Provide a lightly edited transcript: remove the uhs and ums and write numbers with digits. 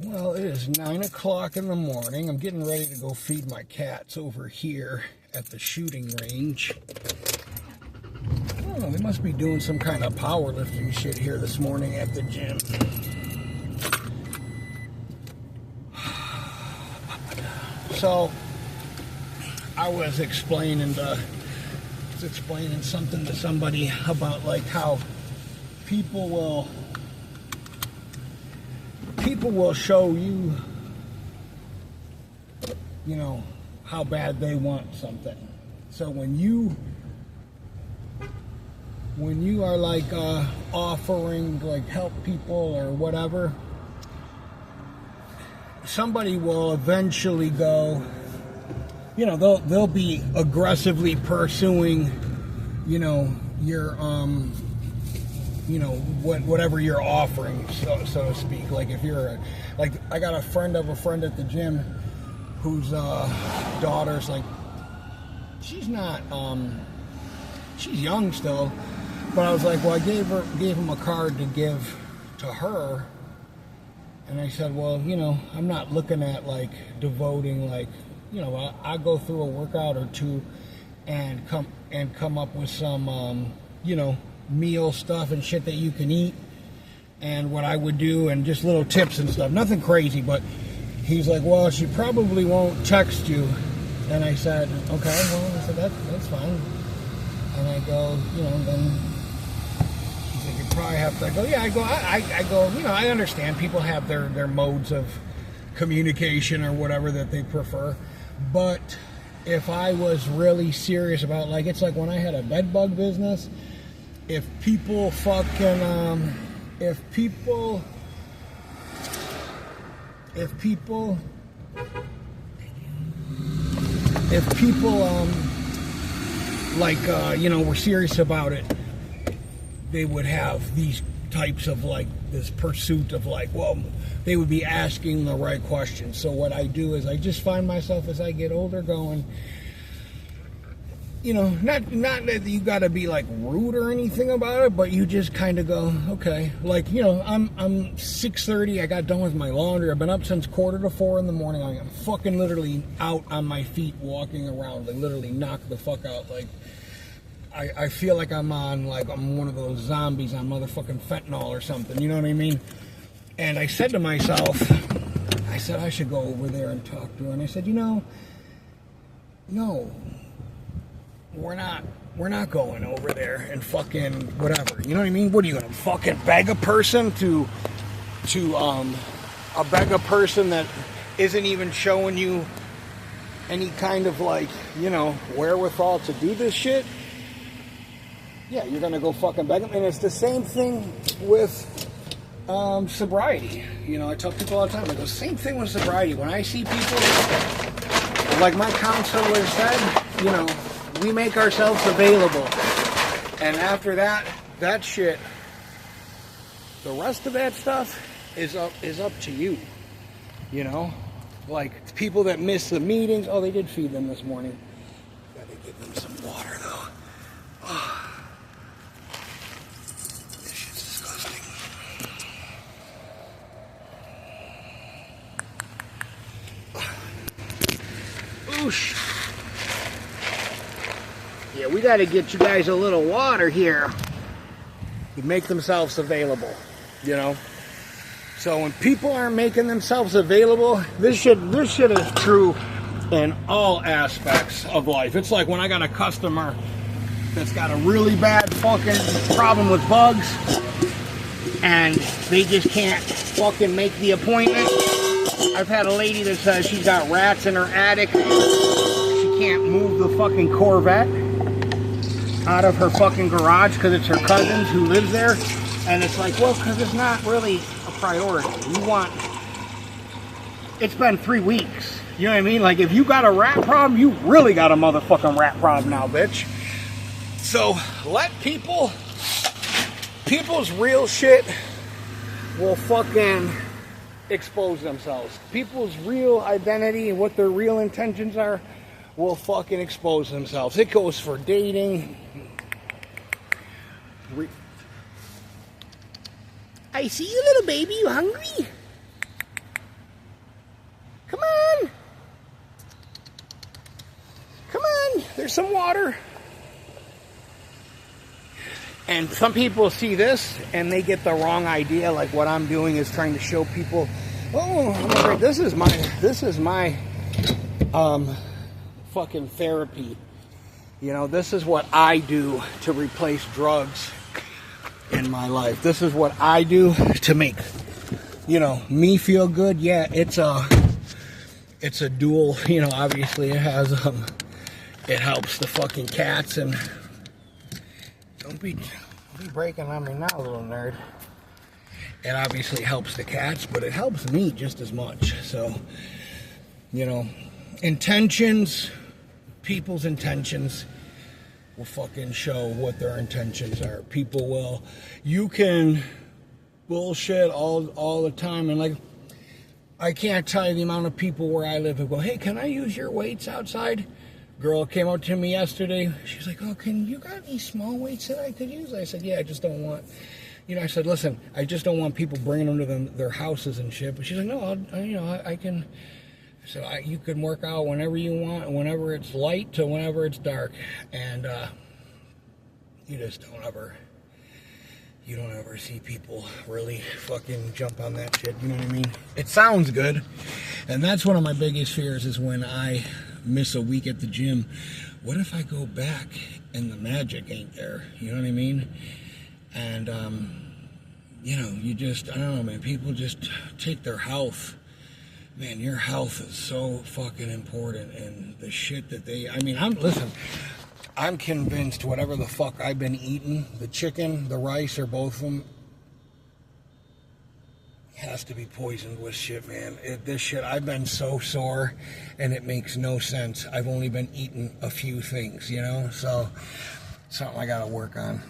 Well, it is 9 o'clock in the morning. I'm getting ready to go feed my cats over here at the shooting range. Oh, they must be doing some kind of powerlifting shit here this morning at the gym. So, I was explaining something to somebody about like how people will show you, you know, how bad they want something. So when you are like offering like help people or whatever, somebody will eventually go, you know, they'll be aggressively pursuing, you know, your whatever you're offering, so to speak. Like if you're like, I got a friend of a friend at the gym whose daughter's like, she's not she's young still, but I was like, well, I gave him a card to give to her, and I said, well, you know, I'm not looking at like devoting, like, you know, I go through a workout or two and come up with some you know, meal stuff and shit that you can eat, and what I would do, and just little tips and stuff, nothing crazy. But he's like, well, she probably won't text you. And I said, okay, well, I said, that's fine. And I go, you know, then he's like, you probably have to. I go, yeah. I go, you know, I understand people have their modes of communication or whatever that they prefer, but if I was really serious about, like, it's like when I had a bed bug business, if people you know, were serious about it, they would have these types of like this pursuit of like, well, they would be asking the right questions. So what I do is I just find myself as I get older going, you know, not that you got to be like rude or anything about it, but you just kind of go, okay, like, you know, I'm 6:30. I got done with my laundry. I've been up since 3:45 in the morning. I'm fucking literally out on my feet walking around, like literally knocked the fuck out. Like I feel like I'm one of those zombies on motherfucking fentanyl or something. You know what I mean? And I said to myself, I said I should go over there and talk to her. And I said, you know, no. We're not going over there and fucking whatever. You know what I mean? What are you gonna fucking beg a person to beg a person that isn't even showing you any kind of like, you know, wherewithal to do this shit? Yeah, you're gonna go fucking beg them. And it's the same thing with sobriety. You know, I tell people all the time, I go, same thing with sobriety. When I see people, like my counselor said, you know, we make ourselves available, and after that shit, the rest of that stuff is up to you. You know, like people that miss the meetings. Oh, they did feed them this morning. Gotta give them some water though. Oh, this shit's disgusting. Oosh. Yeah, we got to get you guys a little water here. They make themselves available, you know. So when people aren't making themselves available, this shit is true in all aspects of life. It's like when I got a customer that's got a really bad fucking problem with bugs, and they just can't fucking make the appointment. I've had a lady that says she's got rats in her attic. She can't move the fucking Corvette out of her fucking garage because it's her cousins who lives there. And it's like, well, because it's not really a priority. It's been 3 weeks. You know what I mean? Like, if you got a rat problem, you really got a motherfucking rat problem now, bitch. So let people's real shit will fucking expose themselves. People's real identity and what their real intentions are will fucking expose themselves. It goes for dating. I see you, little baby. You hungry? here's some water. And some people see this and they get the wrong idea. Like what I'm doing is trying to show people, oh, I'm afraid this is my fucking therapy. You know, this is what I do to replace drugs in my life. This is what I do to make, you know, me feel good. Yeah, it's a dual, you know, obviously it has, it helps the fucking cats. And don't be breaking on me now, little nerd. It obviously helps the cats, but it helps me just as much. So, you know, intentions, people's intentions will fucking show what their intentions are. People will, you can bullshit all the time, and like, I can't tell you the amount of people where I live who go, hey, can I use your weights outside? Girl came up to me yesterday. She's like, oh, you got any small weights that I could use? I said, yeah, I just don't want, you know, I said, listen, I just don't want people bringing them to their houses and shit. But she's like, no, I can. So you can work out whenever you want, whenever it's light to whenever it's dark. And you just don't ever see people really fucking jump on that shit. You know what I mean? It sounds good. And that's one of my biggest fears is when I miss a week at the gym. What if I go back and the magic ain't there? You know what I mean? And, you know, you just, I don't know, man, people just take their health. Man, your health is so fucking important. And the shit that I'm convinced whatever the fuck I've been eating, the chicken, the rice, or both of them, has to be poisoned with shit, man. This shit, I've been so sore, and it makes no sense. I've only been eating a few things, you know? So, something I gotta work on.